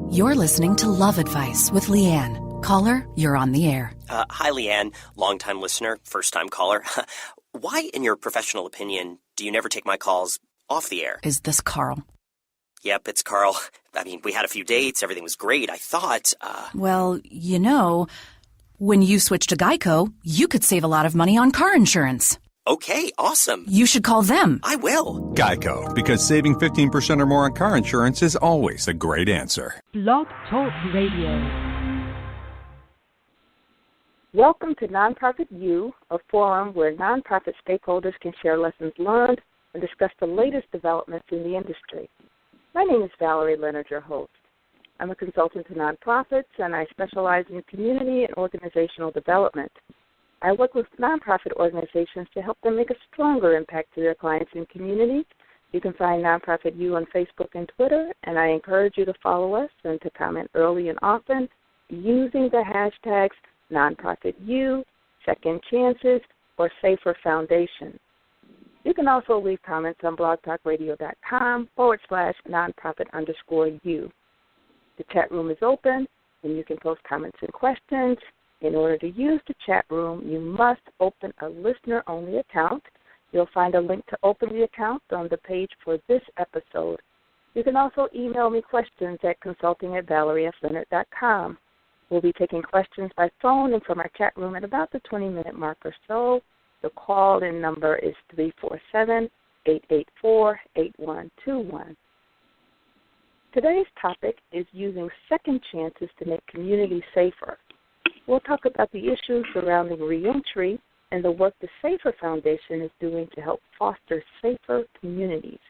You're listening to Love Advice with Leanne. Caller, you're on the air. Hi, Leanne. Long-time listener, first-time caller. Why, in your professional opinion, do you never take my calls off the air? Is this Carl? Yep, it's Carl. I mean, we had a few dates. Everything was great. I thought, Well, you know, when you switch to Geico, you could save a lot of money on car insurance. Okay, awesome. You should call them. I will. Geico, because saving 15% or more on car insurance is always a great answer. Blog Talk Radio. Welcome to Nonprofit U, a forum where nonprofit stakeholders can share lessons learned and discuss the latest developments in the industry. My name is Valerie, Leonard, your host. I'm a consultant to nonprofits, and I specialize in community and organizational development. I work with nonprofit organizations to help them make a stronger impact to their clients and communities. You can find Nonprofit U on Facebook and Twitter, and I encourage you to follow us and to comment early and often using the hashtags NonprofitU, Second Chances, or Safer Foundation. You can also leave comments on blogtalkradio.com/nonprofit_U. The chat room is open, and you can post comments and questions. In order to use the chat room, you must open a listener-only account. You'll find a link to open the account on the page for this episode. You can also email me questions at consulting@valeriefleonard.com. We'll be taking questions by phone and from our chat room at about the 20-minute mark or so. The call-in number is 347-884-8121. Today's topic is using second chances to make communities safer. We'll talk about the issues surrounding reentry and the work the Safer Foundation is doing to help foster safer communities.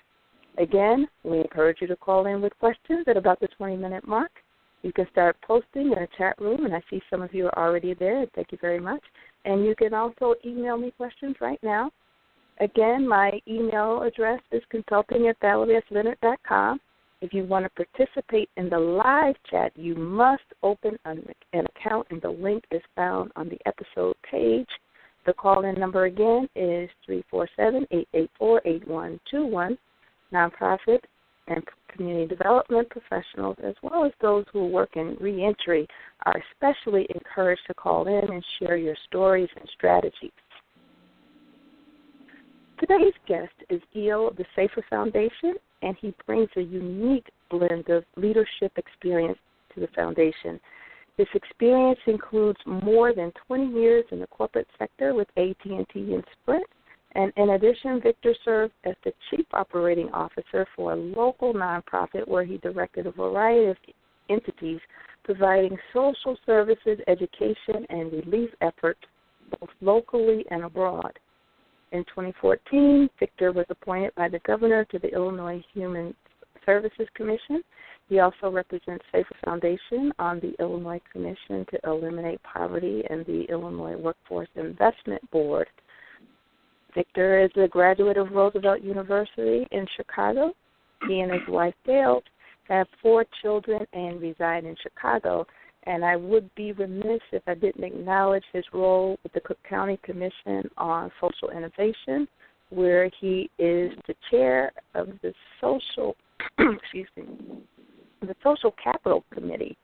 Again, we encourage you to call in with questions at about the 20-minute mark. You can start posting in a chat room, and I see some of you are already there. Thank you very much. And you can also email me questions right now. Again, my email address is consulting@valeriefleonard.com. If you want to participate in the live chat, you must open an account, and the link is found on the episode page. The call-in number again is 347-884-8121. Nonprofit and community development professionals, as well as those who work in reentry, are especially encouraged to call in and share your stories and strategies. Today's guest is Eel of the Safer Foundation, and he brings a unique blend of leadership experience to the foundation. This experience includes more than 20 years in the corporate sector with AT&T and Sprint, and in addition, Victor served as the Chief Operating Officer for a local nonprofit where he directed a variety of entities providing social services, education, and relief efforts both locally and abroad. In 2014, Victor was appointed by the governor to the Illinois Human Services Commission. He also represents Safer Foundation on the Illinois Commission to Eliminate Poverty and the Illinois Workforce Investment Board. Victor is a graduate of Roosevelt University in Chicago. He and his wife, Dale, have 4 children and reside in Chicago. And I would be remiss if I didn't acknowledge his role with the Cook County Commission on Social Innovation, where he is the chair of the Social Capital Committee.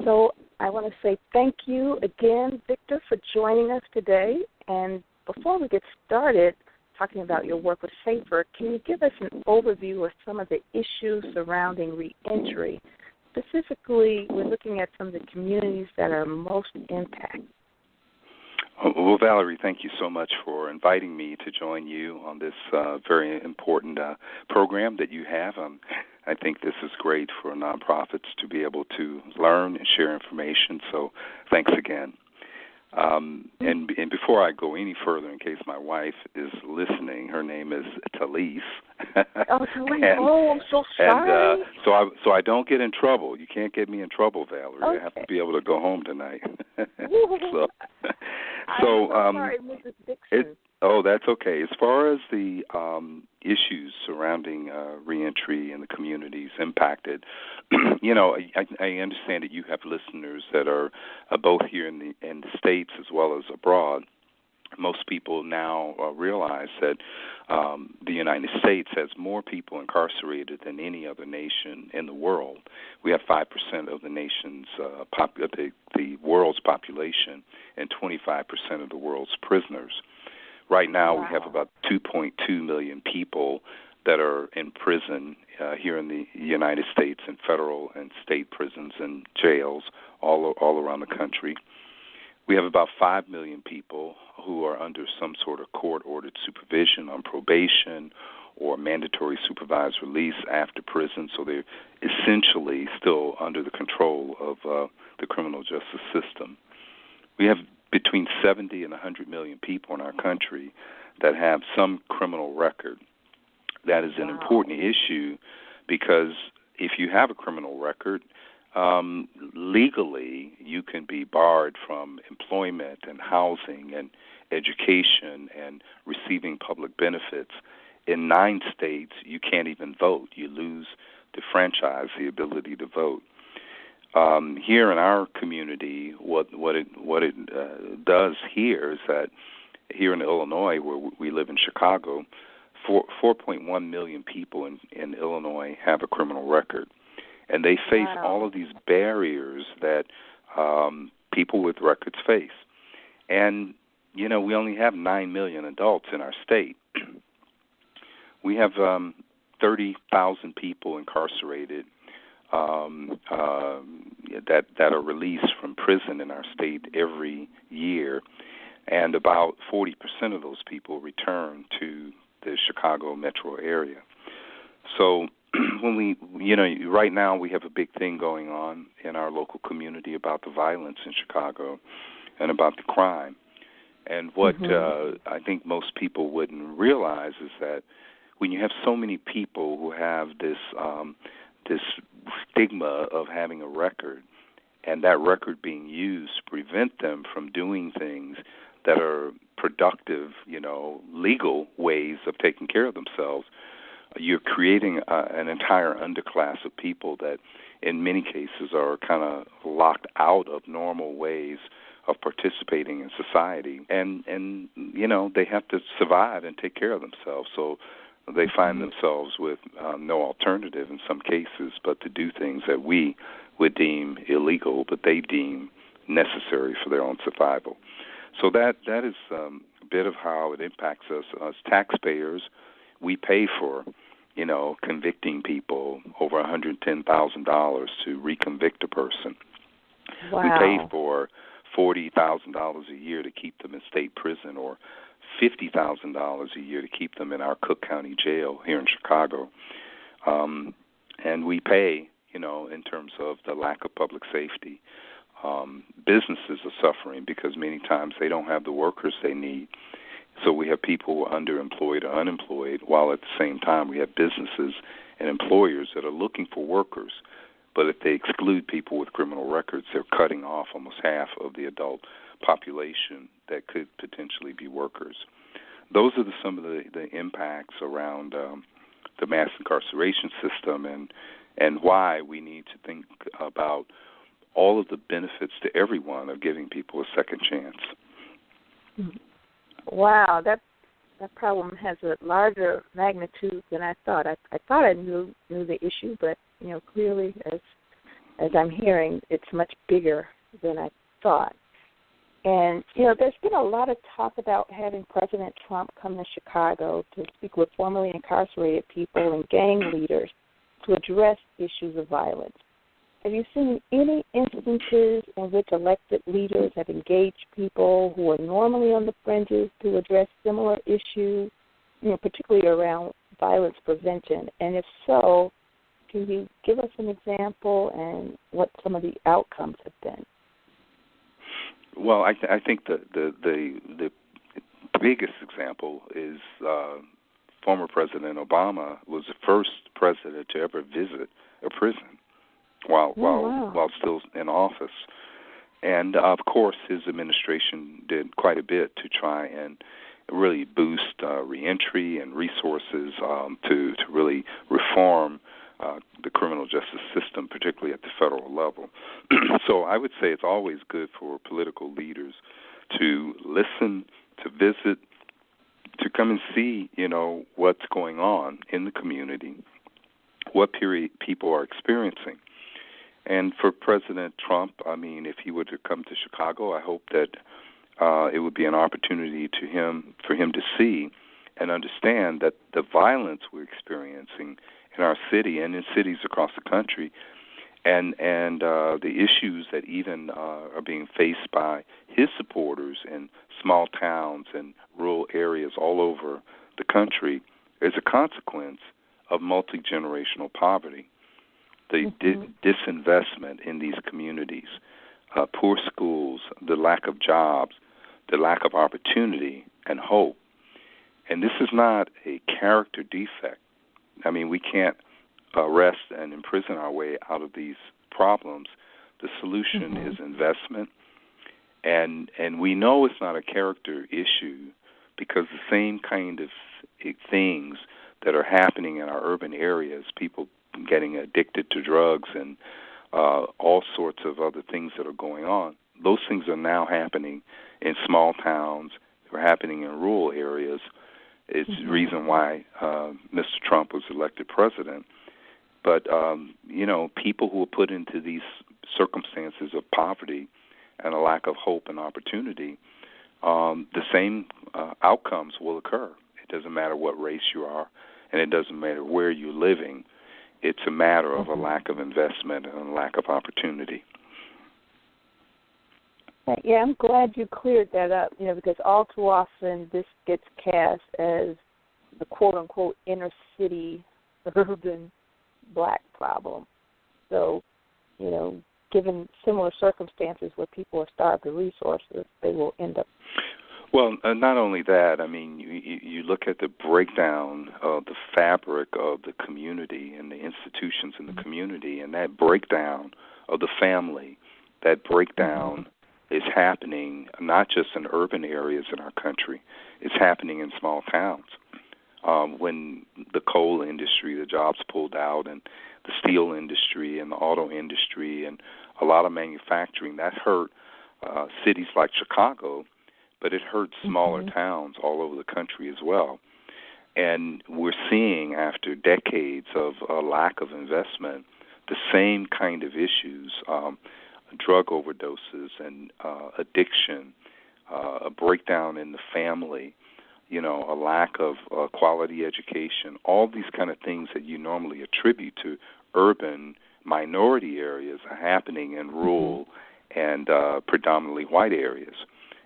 So I want to say thank you again, Victor, for joining us today. And before we get started talking about your work with Safer, can you give us an overview of some of the issues surrounding reentry? Specifically, we're looking at some of the communities that are most impacted. Well, Valerie, thank you so much for inviting me to join you on this very important program that you have. I think this is great for nonprofits to be able to learn and share information, so thanks again. And before I go any further, in case my wife is listening, her name is Talise. Oh, Talise! I'm so sorry. And so I don't get in trouble. You can't get me in trouble, Valerie. Okay. I have to be able to go home tonight. I'm so sorry, Mrs. Dickson. That's okay. As far as the issues surrounding reentry and the communities impacted, I understand that you have listeners that are both here in the States as well as abroad. most people now realize that the United States has more people incarcerated than any other nation in the world. We have 5% of the nation's the world's population and 25% of the world's prisoners. Right now, we have about 2.2 million people that are in prison here in the United States, in federal and state prisons and jails all around the country. We have about 5 million people who are under some sort of court-ordered supervision on probation or mandatory supervised release after prison, so they're essentially still under the control of the criminal justice system. We have between 70 and 100 million people in our country that have some criminal record. That is an important issue because if you have a criminal record, legally you can be barred from employment and housing and education and receiving public benefits. In 9 states, you can't even vote. You lose the franchise, the ability to vote. Here in our community, what it does here is that here in Illinois, where we live in Chicago, 4.1 million people in Illinois have a criminal record, and they face all of these barriers that people with records face. And we only have 9 million adults in our state. We have 30,000 people incarcerated that are released from prison in our state every year, and about 40% of those people return to the Chicago metro area. So when right now we have a big thing going on in our local community about the violence in Chicago and about the crime. And what I think most people wouldn't realize is that when you have so many people who have this stigma of having a record, and that record being used to prevent them from doing things that are productive, legal ways of taking care of themselves, you're creating an entire underclass of people that in many cases are kind of locked out of normal ways of participating in society. And they have to survive and take care of themselves. So they find themselves with no alternative in some cases but to do things that we would deem illegal, but they deem necessary for their own survival. So that is a bit of how it impacts us. As taxpayers, we pay for, convicting people over $110,000 to reconvict a person. Wow. We pay for $40,000 a year to keep them in state prison, or $50,000 a year to keep them in our Cook County jail here in Chicago. And we pay, in terms of the lack of public safety. Businesses are suffering because many times they don't have the workers they need. So we have people who are underemployed or unemployed, while at the same time we have businesses and employers that are looking for workers. But if they exclude people with criminal records, they're cutting off almost half of the adult population that could potentially be workers. Those are some of the impacts around the mass incarceration system and why we need to think about all of the benefits to everyone of giving people a second chance. Wow, that problem has a larger magnitude than I thought. I thought I knew the issue, but clearly, as I'm hearing, it's much bigger than I thought. And there's been a lot of talk about having President Trump come to Chicago to speak with formerly incarcerated people and gang leaders to address issues of violence. Have you seen any instances in which elected leaders have engaged people who are normally on the fringes to address similar issues, particularly around violence prevention? And if so, can you give us an example and what some of the outcomes have been? Well, I think the biggest example is former President Obama was the first president to ever visit a prison while still in office. And, of course, his administration did quite a bit to try and really boost reentry and resources to really reform the criminal justice system, particularly at the federal level. So I would say it's always good for political leaders to listen to visit, to come and see, what's going on in the community, what period people are experiencing. And for President Trump, if he were to come to Chicago, I hope that it would be an opportunity for him to see and understand that the violence we're experiencing in our city and in cities across the country, and the issues that even are being faced by his supporters in small towns and rural areas all over the country, is a consequence of multi-generational poverty. The disinvestment in these communities, poor schools, the lack of jobs, the lack of opportunity and hope. And this is not a character defect. We can't arrest and imprison our way out of these problems. The solution is investment. And we know it's not a character issue because the same kind of things that are happening in our urban areas, people getting addicted to drugs and all sorts of other things that are going on, those things are now happening in small towns. They're happening in rural areas. It's the reason why Mr. Trump was elected president. But, people who are put into these circumstances of poverty and a lack of hope and opportunity, the same outcomes will occur. It doesn't matter what race you are, and it doesn't matter where you're living. It's a matter of a lack of investment and a lack of opportunity. Yeah, I'm glad you cleared that up, because all too often this gets cast as the quote-unquote inner city urban black problem. So, given similar circumstances where people are starved of resources, they will end up. Well, not only that, you look at the breakdown of the fabric of the community and the institutions in the community, and that breakdown of the family, that breakdown is happening not just in urban areas in our country, it's happening in small towns. When the coal industry, the jobs pulled out, and the steel industry and the auto industry and a lot of manufacturing, that hurt cities like Chicago, but it hurt smaller towns all over the country as well. And we're seeing, after decades of a lack of investment, the same kind of issues, drug overdoses and addiction, a breakdown in the family, a lack of quality education, all these kind of things that you normally attribute to urban minority areas are happening in rural and predominantly white areas.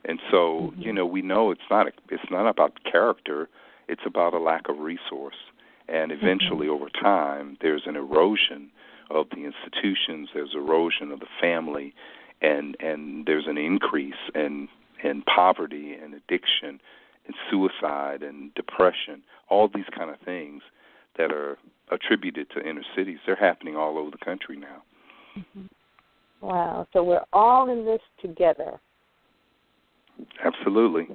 And so, we know it's not about character, it's about a lack of resource. And eventually, over time, there's an erosion of the institutions, there's erosion of the family, and there's an increase in poverty and addiction and suicide and depression, all these kind of things that are attributed to inner cities. They're happening all over the country now. Wow. So we're all in this together. Absolutely.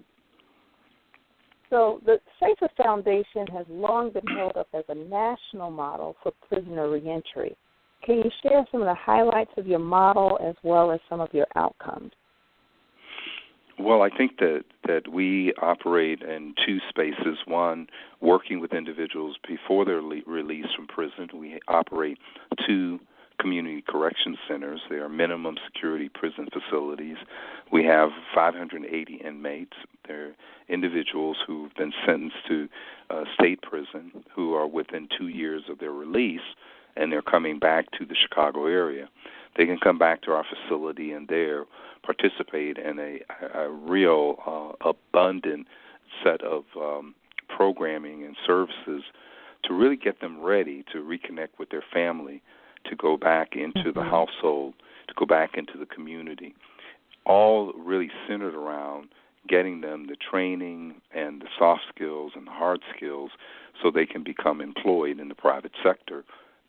So the Safer Foundation has long been held up as a national model for prisoner reentry. Can you share some of the highlights of your model as well as some of your outcomes? Well, I think that we operate in two spaces. One, working with individuals before they're released from prison. We operate two community correction centers. They are minimum security prison facilities. We have 580 inmates. They're individuals who've been sentenced to state prison who are within 2 years of their release, and they're coming back to the Chicago area. They can come back to our facility and there participate in a real abundant set of programming and services to really get them ready to reconnect with their family, to go back into the household, to go back into the community, all really centered around getting them the training and the soft skills and the hard skills so they can become employed in the private sector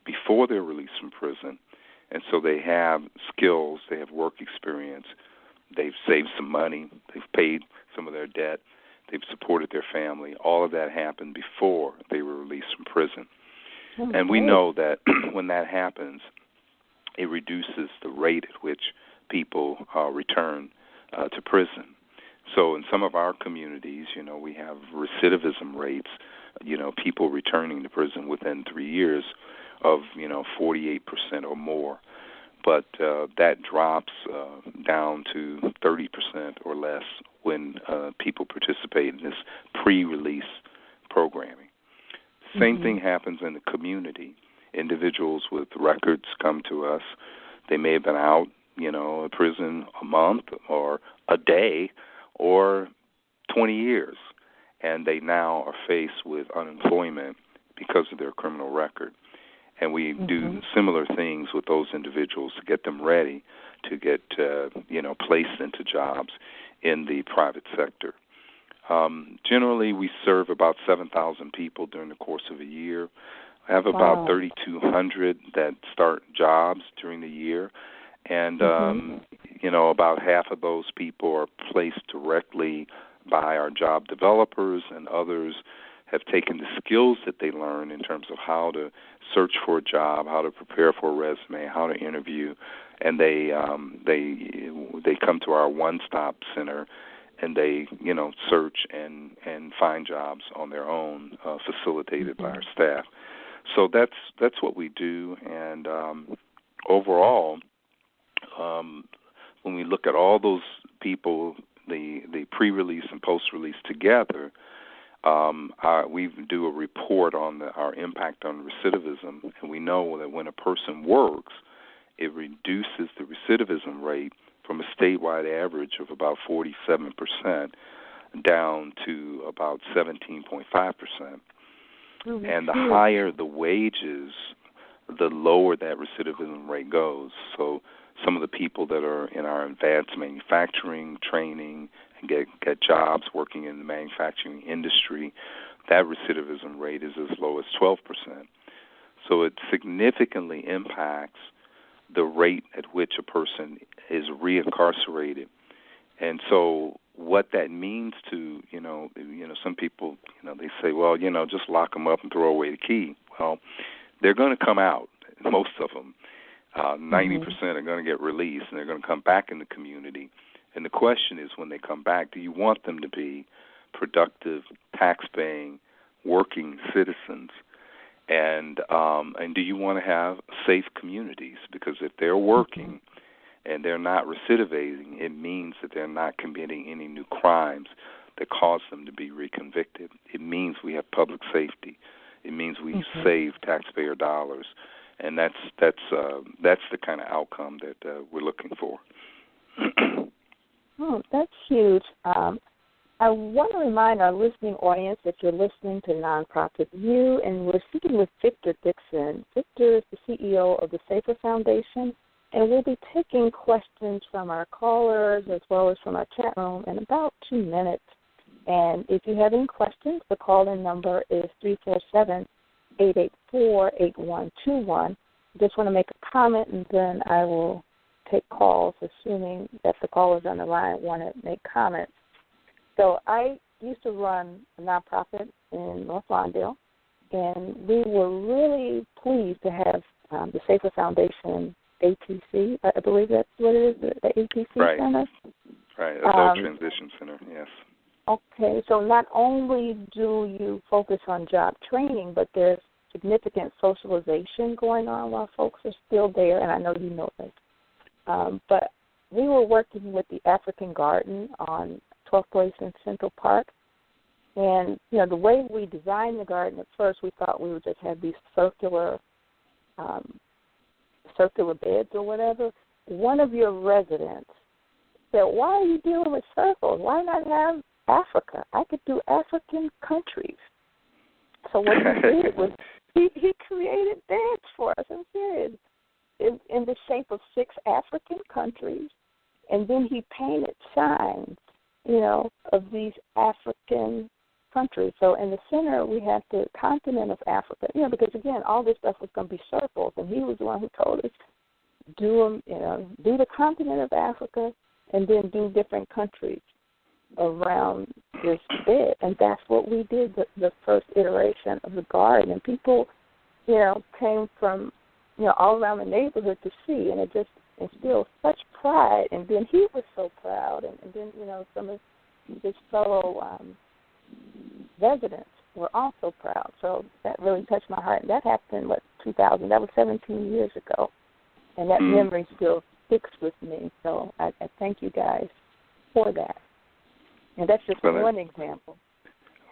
before they're released from prison. And so they have skills, they have work experience, they've saved some money, they've paid some of their debt, they've supported their family. All of that happened before they were released from prison. And we know that when that happens, it reduces the rate at which people return to prison. So in some of our communities, we have recidivism rates, people returning to prison within 3 years of, 48% or more. But that drops down to 30% or less when people participate in this pre-release programming. Same thing happens in the community. Individuals with records come to us. They may have been out, in prison a month or a day or 20 years, and they now are faced with unemployment because of their criminal record. And we do similar things with those individuals to get them ready to get, placed into jobs in the private sector. Generally, we serve about 7,000 people during the course of a year. I have about 3,200 that start jobs during the year. And, about half of those people are placed directly by our job developers, and others have taken the skills that they learn in terms of how to search for a job, how to prepare for a resume, how to interview, and they come to our one-stop center, and they search and find jobs on their own, facilitated by our staff. So that's what we do, and overall, when we look at all those people, the pre-release and post-release together, we do a report on our impact on recidivism, and we know that when a person works, it reduces the recidivism rate from a statewide average of about 47% down to about 17.5%. And the higher the wages, the lower that recidivism rate goes. So some of the people that are in our advanced manufacturing training and get jobs working in the manufacturing industry, that recidivism rate is as low as 12%. So it significantly impacts the rate at which a person is reincarcerated. And so what that means to, some people, they say, well, just lock them up and throw away the key. Well, they're going to come out, most of them. 90% are going to get released, and they're going to come back in the community. And the question is, when they come back, do you want them to be productive, tax-paying, working citizens? And do you want to have safe communities? Because if they're working and they're not recidivating, it means that they're not committing any new crimes that cause them to be reconvicted. It means we have public safety. It means we save taxpayer dollars. And that's the kind of outcome that we're looking for. Oh, that's huge. I want to remind our listening audience that you're listening to Nonprofit View, and we're speaking with Victor Dickson. Victor is the CEO of the Safer Foundation, and we'll be taking questions from our callers as well as from our chat room in about 2 minutes. And if you have any questions, the call-in number is 347-884-8121. Just want to make a comment, and then I will take calls, assuming that the callers on the line want to make comments. So I used to run a nonprofit in North Lawndale, and we were really pleased to have the Safer Foundation ATC. I believe that's what it is, the ATC Center. Right, Adult Transition Center, yes. Okay, so not only do you focus on job training, but there's significant socialization going on while folks are still there, and I know you know this. But we were working with the African Garden on 12th Place in Central Park, and the way we designed the garden at first, we thought we would just have these circular beds or whatever. One of your residents said, "Why are you dealing with circles? Why not have Africa? I could do African countries." So what he did was he created beds for us, I'm serious, in the shape of 6 African countries, and then he painted signs, of these African countries. So in the center we have the continent of Africa, because again, all this stuff was going to be circles, and he was the one who told us, do the continent of Africa, and then do different countries around this bed. And that's what we did, the first iteration of the garden. And people, came from, all around the neighborhood to see, and it just instilled such pride. And then he was so proud, and then, some of residents were also proud. So that really touched my heart. And that happened, 2000? That was 17 years ago. And that memory still sticks with me. So I thank you guys for that. And that's just one example.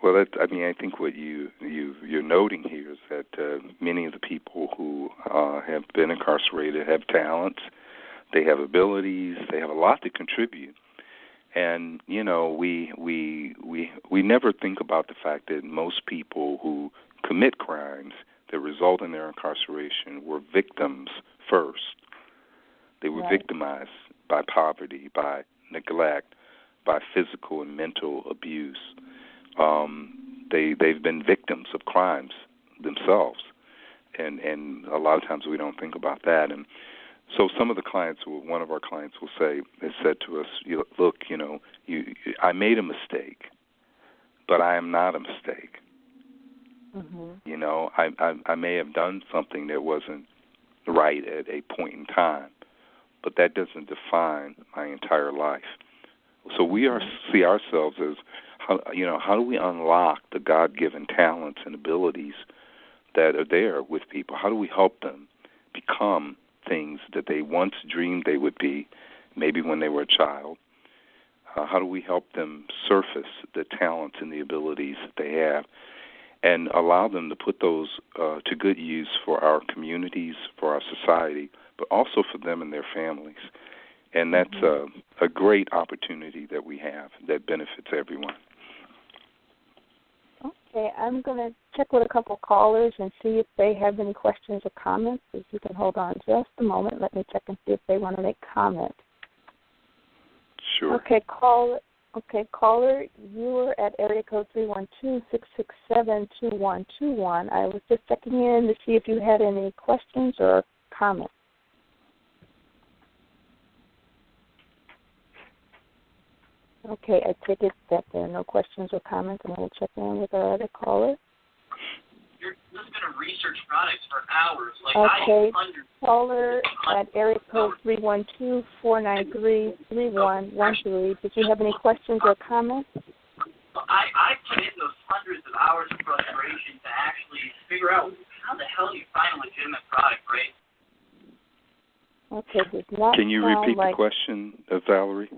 Well, I think what you're noting here is that many of the people who have been incarcerated have talents, they have abilities, they have a lot to contribute. And we never think about the fact that most people who commit crimes that result in their incarceration were victims first. They were victimized by poverty, by neglect, by physical and mental abuse. They've been victims of crimes themselves, and a lot of times we don't think about that. And so some of the clients, one of our clients will say, has said to us, look, I made a mistake, but I am not a mistake. Mm-hmm. I may have done something that wasn't right at a point in time, but that doesn't define my entire life. So we see ourselves as, how do we unlock the God-given talents and abilities that are there with people? How do we help them become things that they once dreamed they would be, maybe when they were a child? How do we help them surface the talents and the abilities that they have and allow them to put those to good use for our communities, for our society, but also for them and their families? And that's a great opportunity that we have that benefits everyone. Okay, I'm going to check with a couple of callers and see if they have any questions or comments. If you can hold on just a moment, let me check and see if they want to make comment. Sure. Okay, caller, you were at area code 312-667-2121. I was just checking in to see if you had any questions or comments. Okay, I take it that there are no questions or comments, and we'll check in with our other caller. You're just going to research products for hours. Okay, caller at area code 312-493-3113. Did you have any questions or comments? I put in those hundreds of hours of frustration to actually figure out how the hell you find a legitimate product, right? Okay, does not Can you repeat the question, Valerie?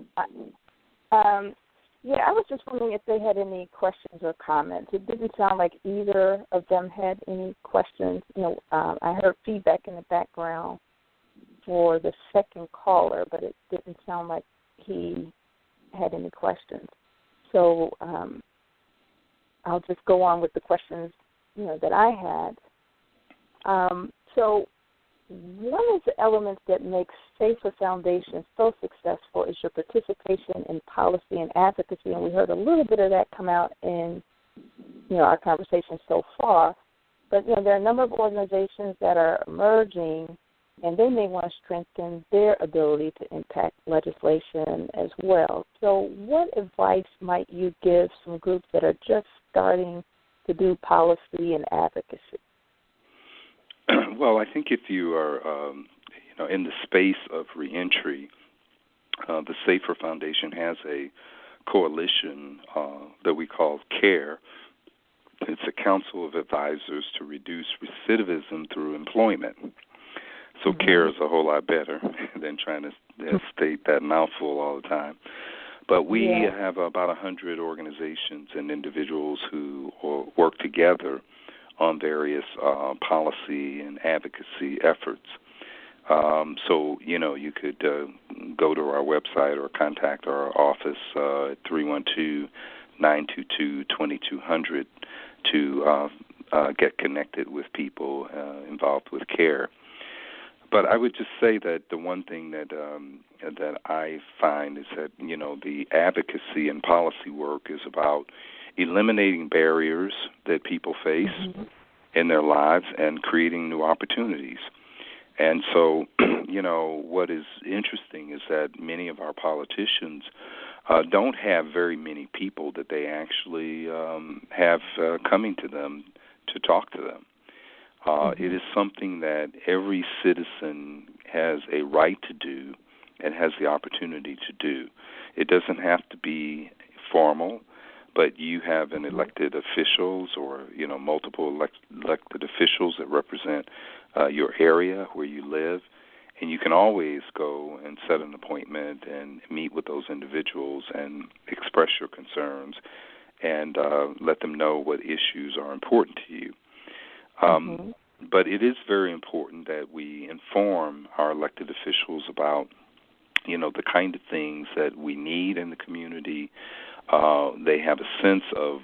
Yeah, I was just wondering if they had any questions or comments. It didn't sound like either of them had any questions. I heard feedback in the background for the second caller, but it didn't sound like he had any questions. So I'll just go on with the questions, that I had. So one of the elements that makes Safer Foundation so successful is your participation in policy and advocacy, and we heard a little bit of that come out in, our conversation so far. But, there are a number of organizations that are emerging, and they may want to strengthen their ability to impact legislation as well. So what advice might you give some groups that are just starting to do policy and advocacy? Well, I think if you are, in the space of reentry, the Safer Foundation has a coalition that we call CARE. It's a council of advisors to reduce recidivism through employment. So CARE is a whole lot better than trying to state that mouthful all the time. But we have about 100 organizations and individuals who work together on various policy and advocacy efforts. So, you could go to our website or contact our office at 312-922-2200 to get connected with people involved with CARE. But I would just say that the one thing that I find is that, the advocacy and policy work is about eliminating barriers that people face in their lives and creating new opportunities. And so, what is interesting is that many of our politicians don't have very many people that they actually have coming to them to talk to them. It is something that every citizen has a right to do and has the opportunity to do. It doesn't have to be formal, but you have an elected officials or, multiple elected officials that represent your area where you live, and you can always go and set an appointment and meet with those individuals and express your concerns and let them know what issues are important to you. But it is very important that we inform our elected officials about, the kind of things that we need in the community. They have a sense of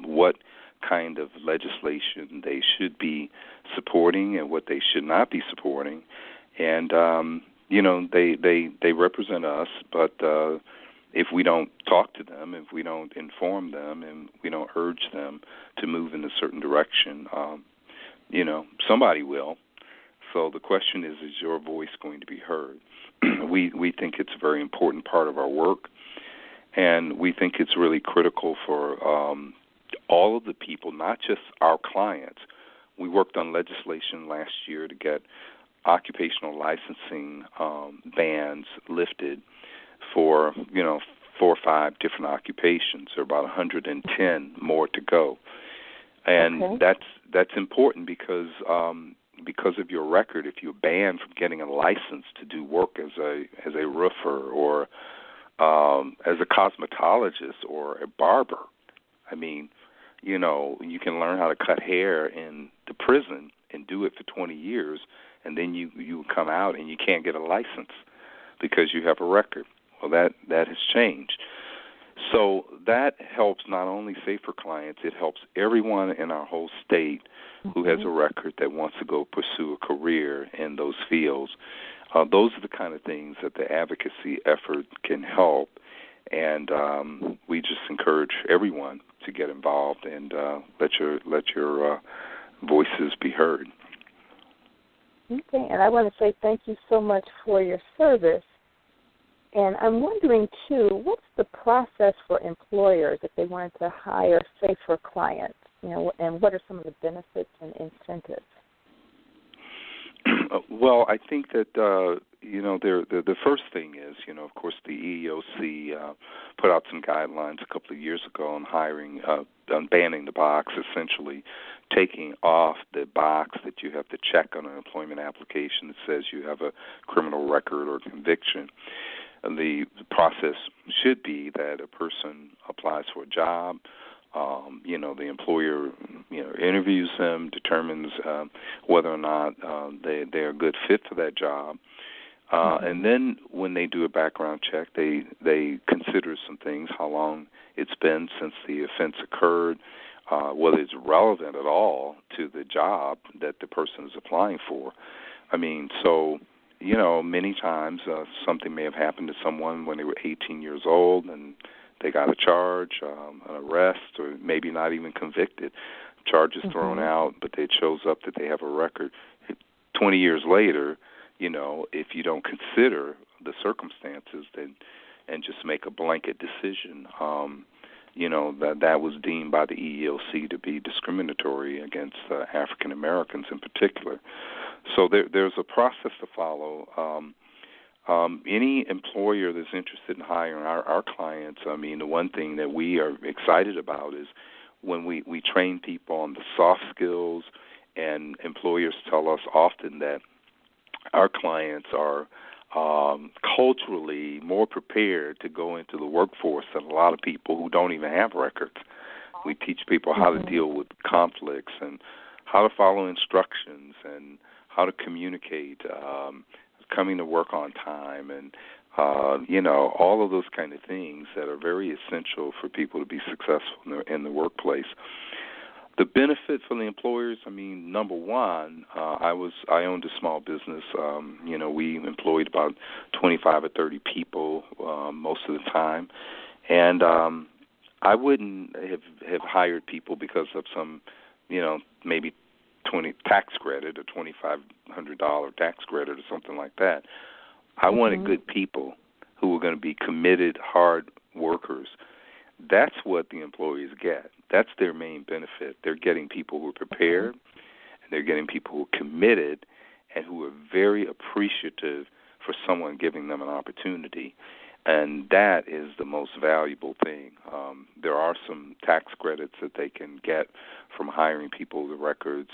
what kind of legislation they should be supporting and what they should not be supporting. And, they represent us, but if we don't talk to them, if we don't inform them, and we don't urge them to move in a certain direction, somebody will. So the question is your voice going to be heard? We think it's a very important part of our work, and we think it's really critical for all of the people, not just our clients. We worked on legislation last year to get occupational licensing bans lifted for, 4 or 5 different occupations. There are about 110 more to go. And that's important because of your record. If you're banned from getting a license to do work as a roofer or as a cosmetologist or a barber, you can learn how to cut hair in the prison and do it for 20 years, and then you come out and you can't get a license because you have a record. Well, that has changed. So that helps not only safer clients, it helps everyone in our whole state who has a record that wants to go pursue a career in those fields. Those are the kind of things that the advocacy effort can help, and we just encourage everyone to get involved and let your voices be heard. Okay, and I want to say thank you so much for your service. And I'm wondering, too, what's the process for employers if they wanted to hire safer clients, and what are some of the benefits and incentives? Well, I think that, the first thing is, of course, the EEOC put out some guidelines a couple of years ago on hiring, on banning the box, essentially taking off the box that you have to check on an employment application that says you have a criminal record or conviction. And the process should be that a person applies for a job. The employer, interviews them, determines whether or not they're a good fit for that job. And then when they do a background check, they consider some things, how long it's been since the offense occurred, whether it's relevant at all to the job that the person is applying for. Many times something may have happened to someone when they were 18 years old and they got a charge, an arrest, or maybe not even convicted. Charges thrown out, but it shows up that they have a record. 20 years later, if you don't consider the circumstances and just make a blanket decision, that was deemed by the EEOC to be discriminatory against African Americans in particular. So there's a process to follow. Any employer that's interested in hiring our clients, the one thing that we are excited about is when we train people on the soft skills, and employers tell us often that our clients are culturally more prepared to go into the workforce than a lot of people who don't even have records. We teach people how to deal with conflicts and how to follow instructions and how to communicate, coming to work on time, and all of those kind of things that are very essential for people to be successful in the workplace. The benefit for the employers, number one, I owned a small business. We employed about 25 or 30 people most of the time, and I wouldn't have hired people because of some, maybe tax credit or $2,500 tax credit or something like that. I wanted good people who were going to be committed, hard workers. That's what the employees get. That's their main benefit. They're getting people who are prepared, and they're getting people who are committed and who are very appreciative for someone giving them an opportunity. And that is the most valuable thing. There are some tax credits that they can get from hiring people with records.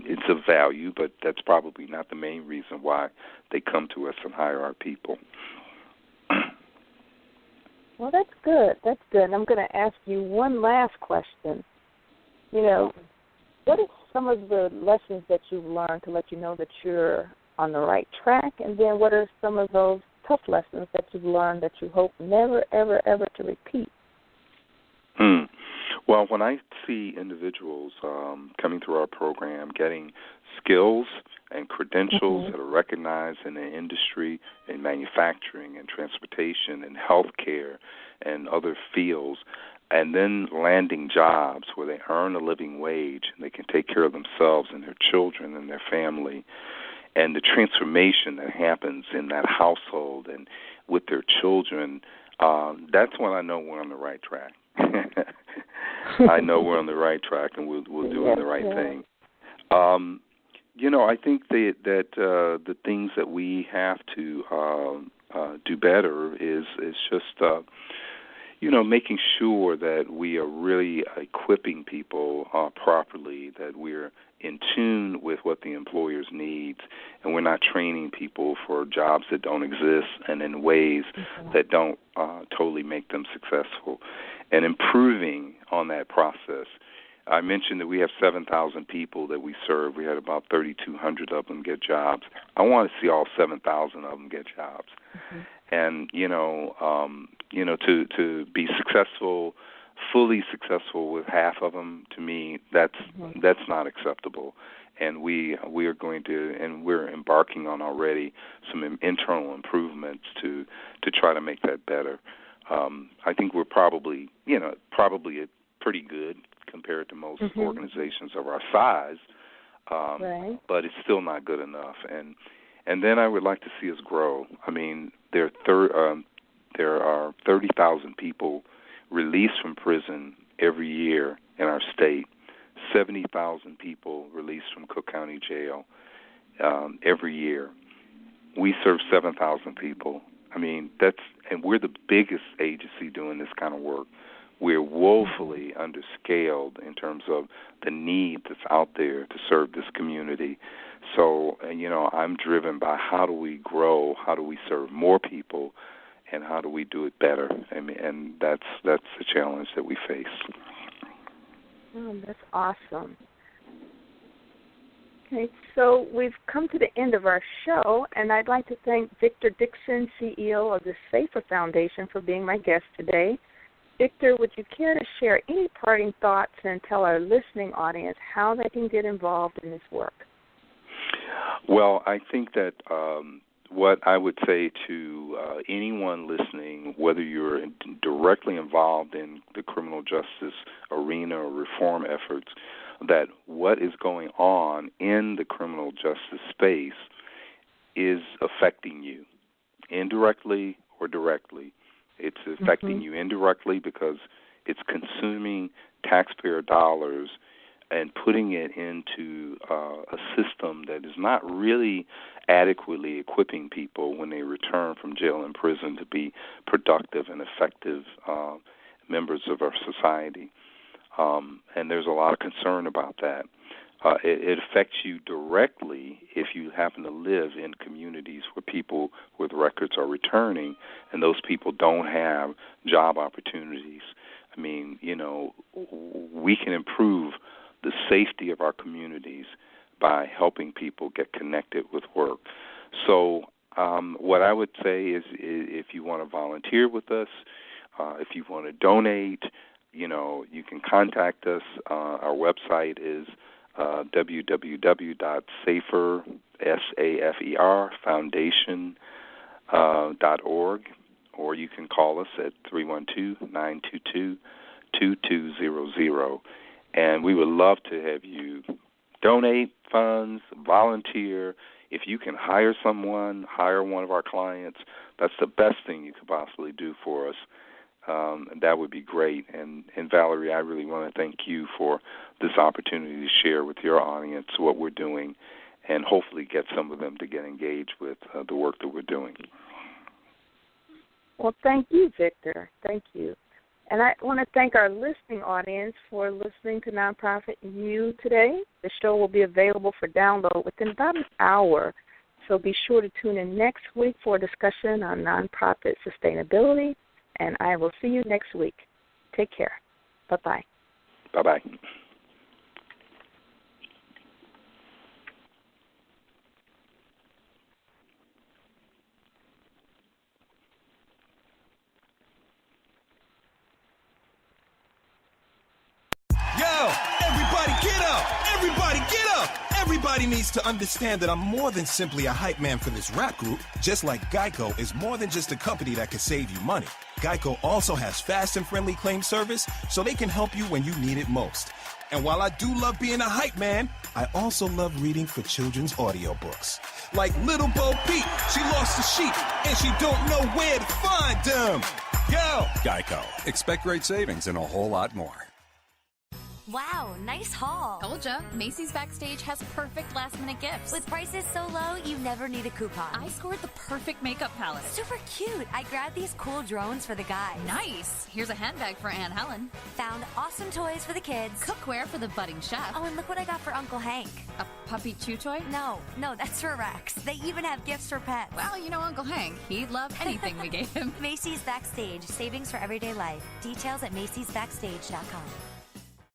It's of value, but that's probably not the main reason why they come to us and hire our people. Well, that's good. That's good. And I'm going to ask you one last question. What are some of the lessons that you've learned to let you know that you're on the right track? And then what are some of those tough lessons that you've learned that you hope never, ever, ever to repeat? Well, when I see individuals coming through our program getting skills and credentials that are recognized in the industry, in manufacturing and transportation and healthcare and other fields, and then landing jobs where they earn a living wage and they can take care of themselves and their children and their family, and the transformation that happens in that household and with their children, that's when I know we're on the right track. I know we're on the right track and we're doing the right thing. I think that the things that we have to do better is just making sure that we are really equipping people properly, that we're in tune with what the employers needs, and we're not training people for jobs that don't exist and in ways that don't totally make them successful, and improving on that process. I mentioned that we have 7,000 people that we serve. We had about 3,200 of them get jobs. I want to see all 7,000 of them get jobs. And, to be successful, fully successful with half of them, to me, that's not acceptable. And we are going to, and we're embarking on already some internal improvements to try to make that better. I think we're probably pretty good compared to most organizations of our size, but it's still not good enough. And then I would like to see us grow. I mean, there are 30,000 people released from prison every year in our state. 70,000 people released from Cook County Jail every year. We serve 7,000 people. I mean, and we're the biggest agency doing this kind of work. We're woefully underscaled in terms of the need that's out there to serve this community. So, I'm driven by how do we grow, how do we serve more people, and how do we do it better? And that's the challenge that we face. Oh, that's awesome. Okay, so we've come to the end of our show, and I'd like to thank Victor Dickson, CEO of the Safer Foundation, for being my guest today. Victor, would you care to share any parting thoughts and tell our listening audience how they can get involved in this work? Well, I think that what I would say to anyone listening, whether you're directly involved in the criminal justice arena or reform efforts, that what is going on in the criminal justice space is affecting you, indirectly or directly. It's affecting you indirectly because it's consuming taxpayer dollars and putting it into a system that is not really adequately equipping people when they return from jail and prison to be productive and effective members of our society. And there's a lot of concern about that. It affects you directly if you happen to live in communities where people with records are returning and those people don't have job opportunities. I mean, we can improve the safety of our communities by helping people get connected with work. So what I would say is if you want to volunteer with us, if you want to donate, you can contact us. Our website is www.saferfoundation.org, or you can call us at 312-922-2200. And we would love to have you donate funds, volunteer. If you can hire someone, hire one of our clients, that's the best thing you could possibly do for us. That would be great. And Valerie, I really want to thank you for this opportunity to share with your audience what we're doing and hopefully get some of them to get engaged with the work that we're doing. Well, thank you, Victor. Thank you. And I want to thank our listening audience for listening to Nonprofit You today. The show will be available for download within about an hour, so be sure to tune in next week for a discussion on nonprofit sustainability, and I will see you next week. Take care. Bye-bye. Bye-bye. Yo, everybody get up! Everybody get up! Everybody needs to understand that I'm more than simply a hype man for this rap group. Just like Geico is more than just a company that can save you money. Geico also has fast and friendly claim service, so they can help you when you need it most. And while I do love being a hype man, I also love reading for children's audiobooks. Like Little Bo Peep, she lost the sheep, and she don't know where to find them. Yo! Geico. Expect great savings and a whole lot more. Wow, nice haul. Told ya, Macy's Backstage has perfect last-minute gifts. With prices so low, you never need a coupon. I scored the perfect makeup palette. Super cute. I grabbed these cool drones for the guys. Nice. Here's a handbag for Aunt Helen. Found awesome toys for the kids. Cookware for the budding chef. Oh, and look what I got for Uncle Hank. A puppy chew toy? No, that's for Rex. They even have gifts for pets. Well, you know Uncle Hank. He'd love anything we gave him. Macy's Backstage. Savings for everyday life. Details at macysbackstage.com.